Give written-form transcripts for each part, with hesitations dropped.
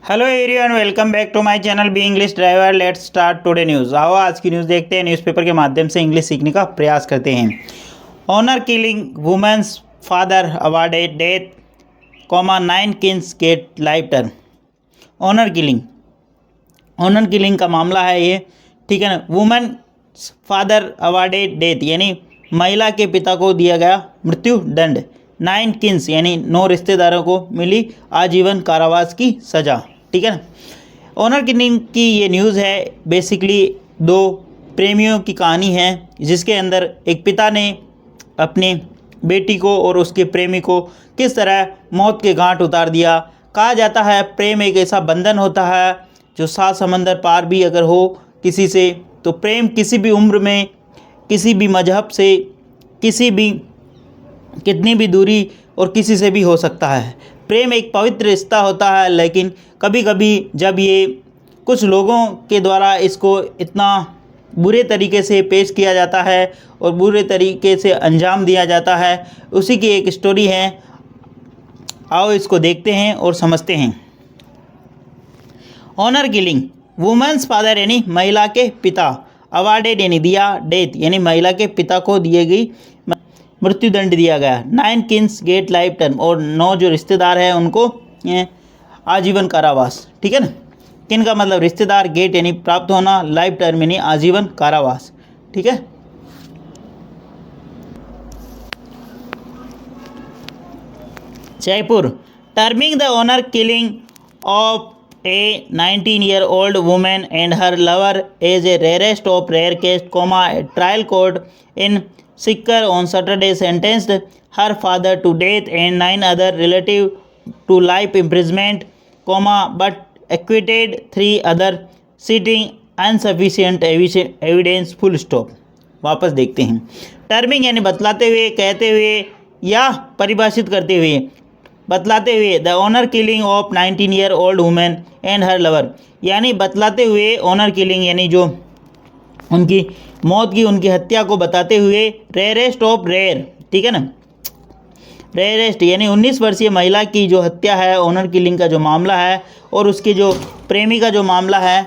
Hello everyone, welcome back to my channel B English driver. Let's start today news. आओ आज की news देखते हैं। न्यूज़पेपर के माध्यम से इंग्लिश सीखने का प्रयास करते हैं। Honour killing women's father awarded death, 9 kins get life term. Honour killing का मामला है ये, ठीक है ना। वुमेन फादर अवार्डेड डेथ यानी महिला के पिता को दिया गया मृत्यु दंड। 9 किंग्स यानी 9 रिश्तेदारों को मिली आजीवन कारावास की सज़ा, ठीक है ना। ऑनर किलिंग की ये न्यूज़ है। बेसिकली दो प्रेमियों की कहानी है, जिसके अंदर एक पिता ने अपनी बेटी को और उसके प्रेमी को किस तरह मौत के घाट उतार दिया। कहा जाता है प्रेम एक ऐसा बंधन होता है जो 7 समंदर पार भी अगर हो किसी से, तो प्रेम किसी भी उम्र में, किसी भी मजहब से, कितनी भी दूरी और किसी से भी हो सकता है। प्रेम एक पवित्र रिश्ता होता है, लेकिन कभी कभी जब ये कुछ लोगों के द्वारा इसको इतना बुरे तरीके से पेश किया जाता है और बुरे तरीके से अंजाम दिया जाता है, उसी की एक स्टोरी है। आओ इसको देखते हैं और समझते हैं। ऑनर किलिंग वुमेन्स फादर यानी महिला के पिता, अवार्डेड यानी दिया, डेथ यानी महिला के पिता को दिए गई मृत्युदंड दिया गया। 9 किंग्स गेट लाइफ टर्म और 9 जो रिश्तेदार हैं उनको आजीवन कारावास, ठीक है ना। किन का मतलब रिश्तेदार, गेट यानी प्राप्त होना, लाइफ टर्म यानी आजीवन कारावास, ठीक है। Jaipur terming the honour killing of a 19-year-old woman and her lover is a rarest of rare case, a trial court in Sikar on Saturday sentenced her father to death and 9 other relatives to life imprisonment, but acquitted 3 others citing insufficient evidence, full stop। वापस देखते हैं। Terming यानी बतलाते हुए, कहते हुए या परिभाषित करते हुए। बतलाते हुए the honour killing of 19-year-old women and her lover, यानी बतलाते हुए ऑनर किलिंग यानी जो उनकी मौत की, उनकी हत्या को बताते हुए। रेयरेस्ट ऑफ रेयर, ठीक है ना। रेयरेस्ट यानी 19 वर्षीय महिला की जो हत्या है, ऑनर किलिंग का जो मामला है, और उसके जो प्रेमी का जो मामला है।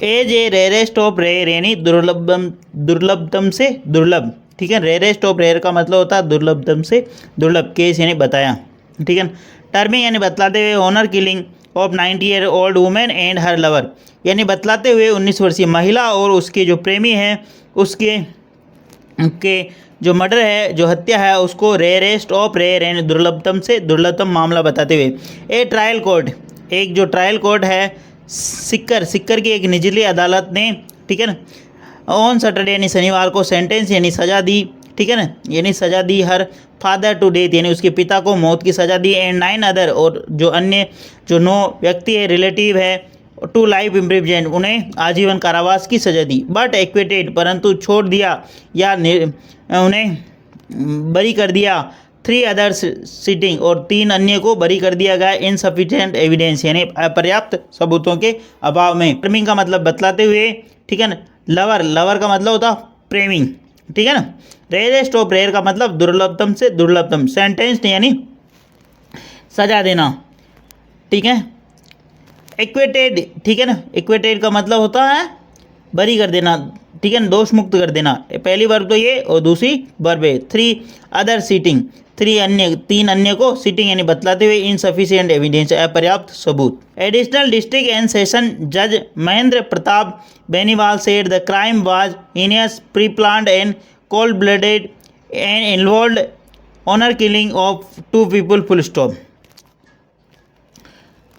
As a rarest of rare यानी दुर्लभतम से दुर्लभ, ठीक है। रेयरेस्ट ऑफ रेयर का मतलब होता है दुर्लभतम से दुर्लभ केस यानी बताया, ठीक है। टर्मिंग यानी बतलाते हुए honour killing of 90-year-old women and her lover, यानी बतलाते हुए 19 वर्षीय महिला और उसके जो प्रेमी हैं उसके जो मर्डर है, जो हत्या है, उसको रेयरेस्ट ऑफ रेयर यानी दुर्लभतम से दुर्लभतम मामला बताते हुए। ए ट्रायल कोर्ट, एक जो ट्रायल कोर्ट है सिक्कर की एक निचली अदालत ने, ठीक है ना, ऑन सैटरडे यानी शनिवार को सेंटेंस यानी सज़ा दी, ठीक है ना, यानी सज़ा दी हर फादर टू डेथ यानी उसके पिता को मौत की सज़ा दी, एंड 9 अदर और जो अन्य जो 9 व्यक्ति है, रिलेटिव है, टू लाइफ इम्प्रिजमेंट उन्हें आजीवन कारावास की सज़ा दी। बट एक्विटेड परंतु छोड़ दिया या उन्हें बरी कर दिया। 3 अदर्स सिटिंग और 3 अन्य को बरी कर दिया गया। इनसफिशिएंट एविडेंस यानी अपर्याप्त सबूतों के अभाव में। टर्मिंग का मतलब बतलाते हुए, ठीक है ना। लवर का मतलब होता प्रेमी, ठीक है ना। रेयरेस्ट ऑफ रेयर का मतलब दुर्लभतम से दुर्लभतम। सेंटेंस्ड यानी सजा देना, ठीक है। एक्वेटेड, ठीक है ना। एक्वेटेड का मतलब होता है बरी कर देना, ठीक है ना, दोष मुक्त कर देना। पहली वर्ब तो ये और दूसरी वर्ब है। 3 अदर सीटिंग, 3 अन्य को सीटिंग यानी बतलाते हुए। इनसफिशिएंट एविडेंस अपर्याप्त सबूत। एडिशनल डिस्ट्रिक्ट एंड सेशन जज Mahendra Pratap Beniwal said the crime was heinous, pre planned and cold blooded and involved honour killing of 2 people, full stop.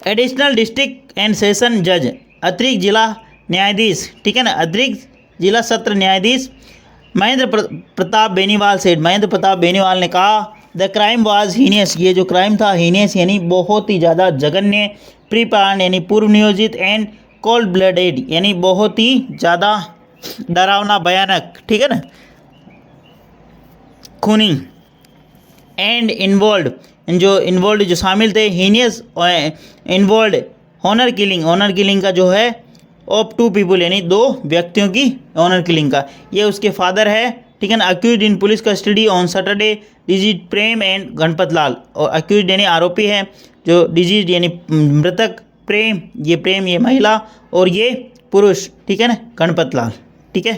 Additional district and session जज अतिरिक्त जिला न्यायाधीश, ठीक है ना, अतिरिक्त जिला सत्र न्यायाधीश महेंद्र प्रताप बेनीवाल सेड, महेंद्र प्रताप बेनीवाल ने कहा द क्राइम वाज हीनियस, ये जो क्राइम था हीनियस यानी बहुत ही ज़्यादा जघन्य, प्री प्लान यानी पूर्व नियोजित, एंड कोल्ड ब्लडेड यानी बहुत ही ज़्यादा डरावना, भयानक, ठीक है ना, खूनी। एंड इन्वॉल्व जो शामिल थे, हीनियस इन्वॉल्व ऑनर किलिंग का जो है ऑफ 2 पीपल यानी 2 व्यक्तियों की ऑनर किलिंग का। ये उसके फादर है, ठीक है ना। Accused in police custody on Saturday डिजीज प्रेम एंड गणपत लाल, और अक्यूज यानी आरोपी है, जो डिजीज यानी मृतक, प्रेम ये महिला और ये पुरुष, ठीक है ना, गणपत लाल। ठीक है,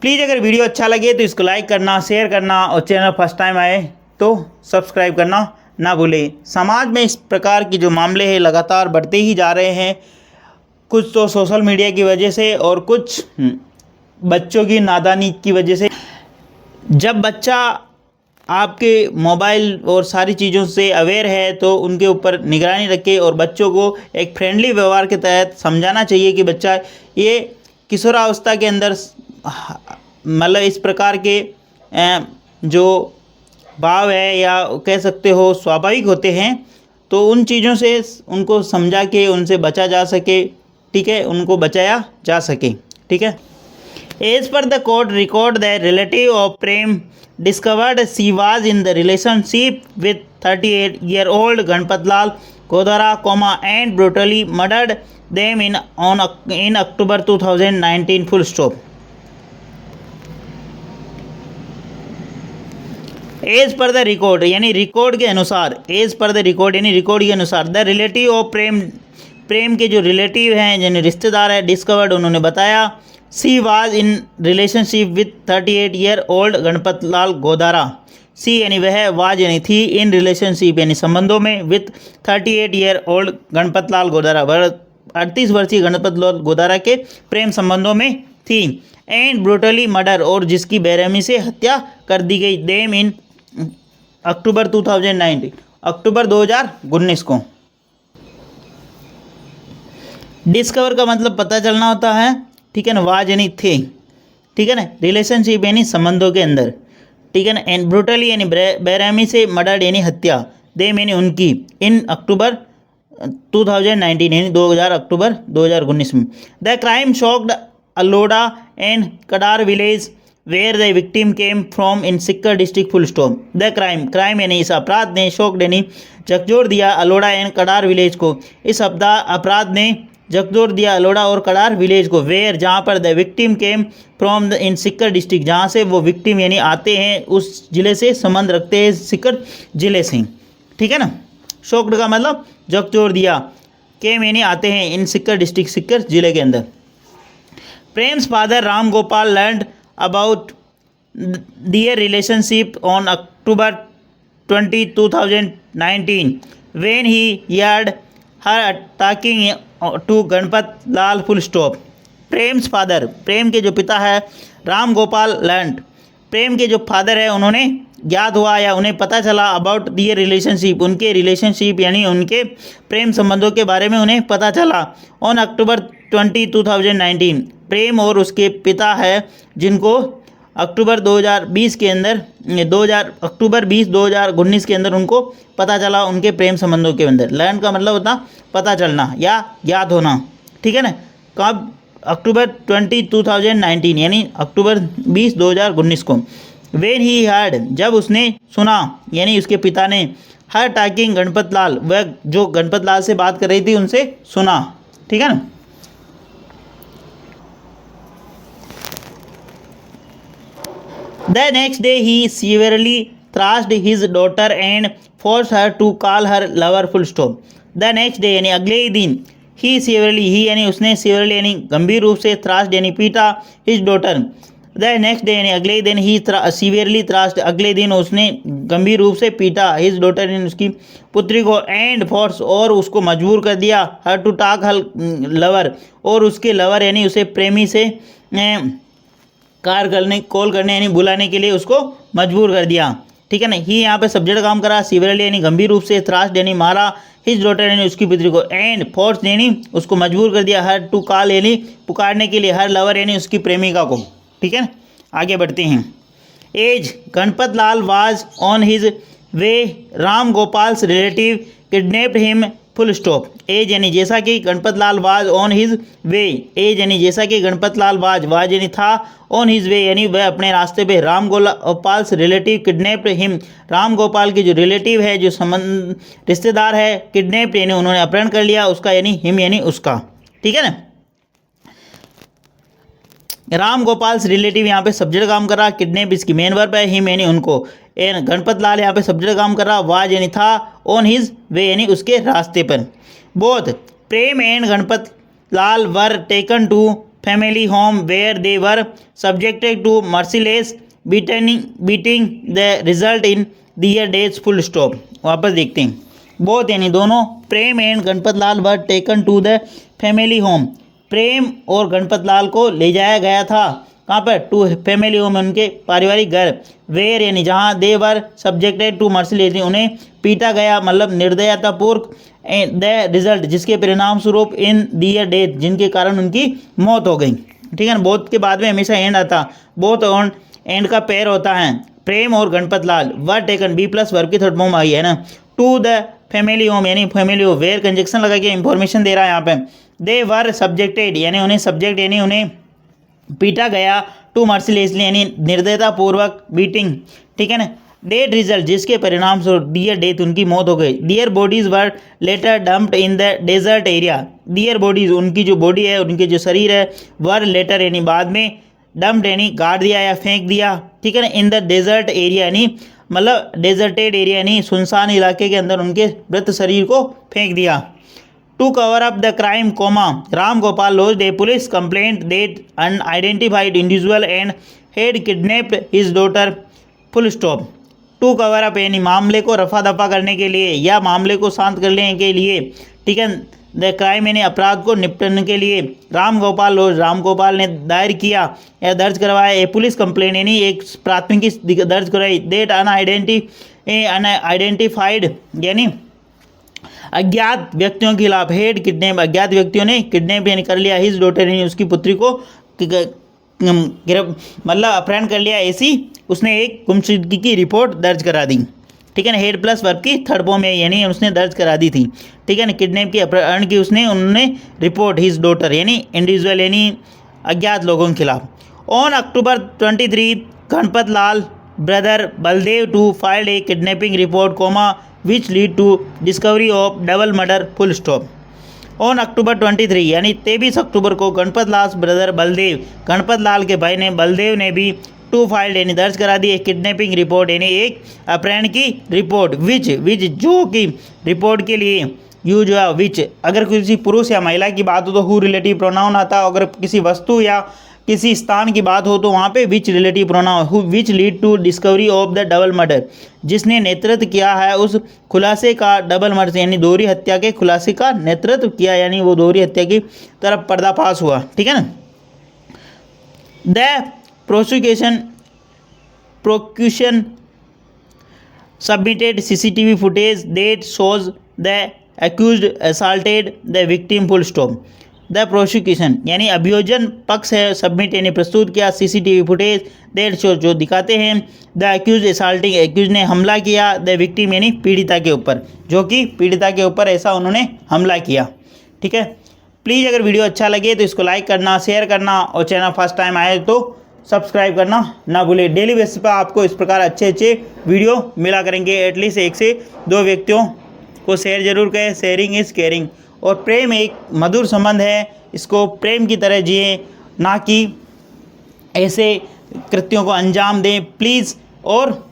प्लीज़ अगर वीडियो अच्छा लगे तो इसको लाइक करना, शेयर करना, और चैनल फर्स्ट टाइम आए तो सब्सक्राइब करना ना भूलें। समाज में इस प्रकार के जो मामले हैं लगातार बढ़ते ही जा रहे हैं, कुछ तो सोशल मीडिया की वजह से और कुछ बच्चों की नादानी की वजह से। जब बच्चा आपके मोबाइल और सारी चीज़ों से अवेयर है तो उनके ऊपर निगरानी रखें और बच्चों को एक फ्रेंडली व्यवहार के तहत समझाना चाहिए कि बच्चा ये किशोरावस्था के अंदर मतलब इस प्रकार के जो भाव है या कह सकते हो स्वाभाविक होते हैं, तो उन चीज़ों से उनको समझा के उनसे बचा जा सके। ठीक है, उनको बचाया जा सके। ठीक है, as per the court record the relative of Prem discovered she was in the relationship with 38-year-old Ganpat Lal Godara and brutally murdered them in October 2019 full stop. As per the record यानी रिकॉर्ड के अनुसार, एज पर द रिकॉर्ड यानी record के अनुसार, the relative of प्रेम के जो relative हैं यानी रिश्तेदार है, डिस्कवर्ड उन्होंने बताया, she was in relationship with 38-year-old Ganpat Lal Godara. She यानी वह, वाज यानी थी, इन रिलेशनशिप यानी संबंधों में, विथ 38-year-old गणपत लाल गोदारा, 38 वर्षीय गणपत लाल गोदारा के प्रेम संबंधों में थी, एंड ब्रूटली मर्डर और जिसकी बेरहमी से हत्या कर दी गई, देम इन अक्टूबर 2019 अक्टूबर 2019 को। डिस्कवर का मतलब पता चलना होता है, ठीक है ना, वाज यानी थे, ठीक है ना, रिलेशनशिप यानी संबंधों के अंदर, ठीक है ना, एंड ब्रूटली यानी बेरहमी से, मर्डर यानी हत्या, देम यानी उनकी, इन अक्टूबर 2019 यानी 2000 अक्टूबर 2019 में। The crime shocked Aloda and Kadar village where the victim came from in Sikar district full stop. The crime यानी इस अपराध ने, शॉक्ड यानी झकझोर दिया, अलोड़ा एंड कडार विलेज को, इस अपराध ने झकझोर दिया अलोड़ा और कडार विलेज को, वेयर जहाँ पर the victim came from in Sikar district, जहाँ से वो विक्टिम यानी आते हैं उस जिले से, संबंध रखते हैं सिक्कर जिले से। ठीक है ना, शॉक्ड का मतलब झकझोर दिया, केम यानी आते हैं, इन सिक्कर डिस्ट्रिक्ट सिक्कर जिले के अंदर। Prem's father Ram Gopal learned about their relationship on October 20, 2019 when he heard her talking to Ganpat Lal full stop. Prem's father, Prem के जो पिता है राम गोपाल लर्नड, प्रेम के जो फादर है उन्होंने ज्ञात हुआ या उन्हें पता चला, अबाउट दियर रिलेशनशिप, उनके रिलेशनशिप यानी उनके प्रेम संबंधों के बारे में उन्हें पता चला, ऑन अक्टूबर 20, 2019, प्रेम और उसके पिता है जिनको अक्टूबर 2020 के अंदर, अक्टूबर 20, 2019 के अंदर उनको पता चला उनके प्रेम संबंधों के अंदर। लर्न का मतलब होता पता चलना या याद होना। ठीक है ना, कब? अक्टूबर 20, 2019 यानी अक्टूबर 20, 2019 को। वेन ही हर्ड, जब उसने सुना यानी उसके पिता ने, हर टाकिंग गणपत लाल, वह जो गणपत लाल से बात कर रही थी उनसे सुना। ठीक है ना, The next day he severely thrashed his daughter and forced her to call her lover full stop. The next day यानी अगले ही दिन, he severely, ही यानी उसने, severely यानी गंभीर रूप से, thrashed यानी पीटा, his daughter, the next day यानी अगले ही दिन, he severely thrashed, अगले दिन उसने गंभीर रूप से पीटा, his daughter यानी उसकी पुत्री को, and forced और उसको मजबूर कर दिया, her to talk her lover और उसके lover यानी उसे प्रेमी से कॉल करने यानी बुलाने के लिए उसको मजबूर कर दिया। ठीक है ना, ही यहाँ पे सब्जेक्ट काम करा, सीवियरली यानी गंभीर रूप से, थ्रास्ट यानी मारा, हिज डॉटर यानी उसकी पुत्री को, एंड फोर्स यानी उसको मजबूर कर दिया, हर टू कॉल यानी पुकारने के लिए, हर लवर यानी उसकी प्रेमिका को। ठीक है, आगे बढ़ते हैं। As, Ganpat Lal was on his way, Ram Gopal's relative kidnapped him full stop. As यानी जैसा कि Ganpat Lal was on his way, as यानी जैसा कि गणपत लाल वाज यानी था, ऑन हिज वे यानी वह अपने रास्ते पे, Ram Gopal's relative kidnapped him, Ram Gopal के जो रिलेटिव है, जो संबंध रिश्तेदार है, किडनैप्ड यानी उन्होंने अपहरण कर लिया, उसका यानी हिम यानी उसका। ठीक है ना, राम गोपाल्स रिलेटिव यहाँ पे सब्जेक्ट काम कर रहा, किडनैप इसकी मेन वर्ब है, हिम यानी उनको, एन गणपत लाल यहाँ पे सब्जेक्ट काम कर रहा, वाज यानी था, ऑन हिज वे यानी उसके रास्ते पर। Both Prem and Ganpat Lal were taken to family home where they were subjected to merciless beating the result in their deaths full stop. वापस देखते हैं। बोथ यानी दोनों, Prem and Ganpat Lal were taken to the family home, Prem और गणपत लाल को ले जाया गया था कहाँ पर, टू फैमिली होम, उनके पारिवारिक घर, वेयर यानी जहाँ, दे वर सब्जेक्टेड टू मर्सीलेसली उन्हें पीटा गया मतलब निर्दयतापूर्वक, द रिजल्ट जिसके परिणाम स्वरूप, इन दियर डेथ जिनके कारण उनकी मौत हो गई। ठीक है ना। बोथ के बाद में हमेशा एंड आता, बोथ ऑन एंड का पेयर होता है। प्रेम और Ganpat Lal were taken be plus verb की थर्ड फॉर्म आई है ना, टू द फैमिली होम यानी फैमिली होम, वेयर कंजक्शन लगा के इंफॉर्मेशन दे रहा है यहाँ पे। दे वर सब्जेक्टेड यानी उन्हें सब्जेक्ट यानी उन्हें पीटा गया, टू मर्सीलेसली यानी निर्दयतापूर्वक बीटिंग। ठीक है ना। डेट रिजल्ट जिसके परिणाम स्वरूप, डियर डेथ उनकी मौत हो गई। Their bodies were later dumped in the desert area, their bodies उनकी जो बॉडी है, उनके जो शरीर है, वर लेटर यानी बाद में, डम्प्ड यानी गाड़ दिया या फेंक दिया। ठीक है ना। इन द डेजर्ट एरिया यानी मतलब डेजर्टेड एरिया यानी सुनसान इलाके के अंदर उनके मृत शरीर को फेंक दिया। To cover up the crime comma Ram Gopal lodged a police complaint that unidentified individual and had kidnapped his daughter full stop. To cover up यानी मामले को रफा दफा करने के लिए या मामले को शांत करने के लिए। ठीक है। द क्राइम यानी अपराध को निपटने के लिए राम गोपाल ने दायर किया या दर्ज करवाया ए पुलिस कंप्लेंट यानी एक प्राथमिकी दर्ज कराई, डेट अनआइडेंटिफाइड यानी अज्ञात व्यक्तियों के खिलाफ, हेड किडनैप अज्ञात व्यक्तियों ने किडनैप यानी कर लिया, हिज डॉटर यानी उसकी पुत्री को मतलब अपहरण कर लिया, ऐसी उसने एक गुमशुदगी की रिपोर्ट दर्ज करा दी। ठीक है ना। हेड प्लस वर्ब की थर्ड फॉर्म है यानी उसने दर्ज करा दी थी। ठीक है ना। किडनैप की अपहरण की उन्होंने रिपोर्ट, हिज डॉटर यानी इंडिविजुअल यानी अज्ञात लोगों के खिलाफ। On October 23 Ganpat Lal brother Baldev too filed a kidnapping report comma which lead to discovery of double murder full stop. On October 23 यानी 23 अक्टूबर को गणपत लाल ब्रदर बलदेव, गणपत लाल के भाई ने बलदेव ने भी टू फाइल्ड यानी दर्ज करा दी एक किडनैपिंग रिपोर्ट यानी एक अपहरण की रिपोर्ट, विच जो कि रिपोर्ट के लिए यू जो है विच, अगर किसी पुरुष या महिला की बात हो तो हु रिलेटिव प्रोनाउन आता है, अगर किसी वस्तु या किसी स्थान की बात हो तो वहाँ पे which relative pronoun, which lead to discovery of the double murder जिसने नेतृत्व किया है उस खुलासे का, डबल मर्डर यानी दोहरी हत्या के खुलासे का नेतृत्व किया यानी वो दोहरी हत्या की तरफ पर्दाफाश हुआ। ठीक है ना। The prosecution submitted CCTV footage that shows the accused assaulted the victim full stop। The prosecution यानी अभियोजन पक्ष है, सबमिट यानी प्रस्तुत किया, सीसीटीवी फुटेज दैट शो जो दिखाते हैं, द एक्यूज असाल्टिंग एक्यूज ने हमला किया, द विक्टिम यानी पीड़िता के ऊपर, जो कि पीड़िता के ऊपर ऐसा उन्होंने हमला किया। ठीक है। प्लीज़ अगर वीडियो अच्छा लगे तो इसको लाइक करना, शेयर करना और चैनल फर्स्ट टाइम आए तो सब्सक्राइब करना ना भूलें। डेली बेसिस पर आपको इस प्रकार अच्छे अच्छे वीडियो मिला करेंगे। एटलीस्ट 1 से 2 व्यक्तियों को शेयर जरूर करें, शेयरिंग इज़ केयरिंग। और प्रेम एक मधुर संबंध है, इसको प्रेम की तरह जिए, ना कि ऐसे कृत्यों को अंजाम दें प्लीज़। और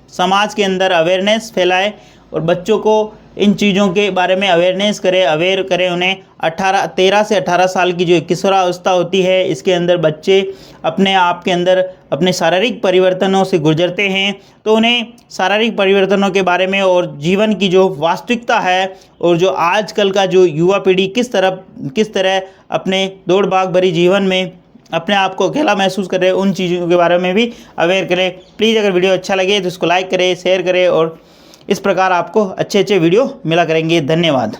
समाज के अंदर अवेयरनेस फैलाएं और बच्चों को इन चीज़ों के बारे में अवेयरनेस करें, अवेयर करें उन्हें। 13 से 18 साल की जो किशोरावस्था होती है, इसके अंदर बच्चे अपने आप के अंदर अपने शारीरिक परिवर्तनों से गुजरते हैं, तो उन्हें शारीरिक परिवर्तनों के बारे में और जीवन की जो वास्तविकता है और जो आजकल का जो युवा पीढ़ी किस तरह अपने दौड़ भाग भरी जीवन में अपने आप को अकेला महसूस कर रहे हैं, उन चीज़ों के बारे में भी अवेयर करें। प्लीज़ अगर वीडियो अच्छा लगे तो इसको लाइक करें, शेयर करें और इस प्रकार आपको अच्छे अच्छे वीडियो मिला करेंगे। धन्यवाद।